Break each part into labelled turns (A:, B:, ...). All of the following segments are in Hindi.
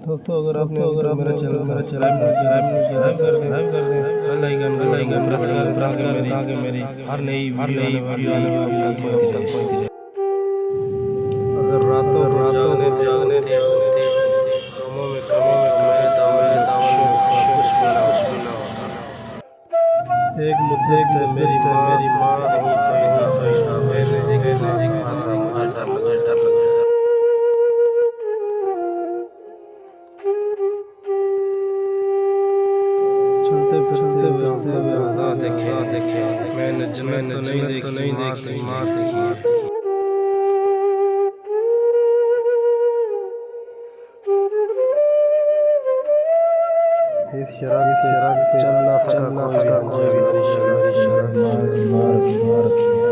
A: दोस्तों अगर आपने मेरा चैनल सब्सक्राइब कर दें बेल आइकन प्रेस कर ताकि मेरी हर नई वीडियो आने वाली तक पहुंचती रहे। अगर रातों जागने से कामों में कमी मेरे दामन में कुछ भी ना होता। एक मुद्दे से मेरी माँ नहीं सोई था। मैंने एक बात था, मुझे डर लगा। चलते फिरते हुए आंखें देखे मैंने जन्नत तो नहीं देखी माँ देखी। इस शराब से चलना सका कोई भी मेरी शराब मार रखी है।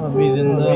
A: अभी जिंदा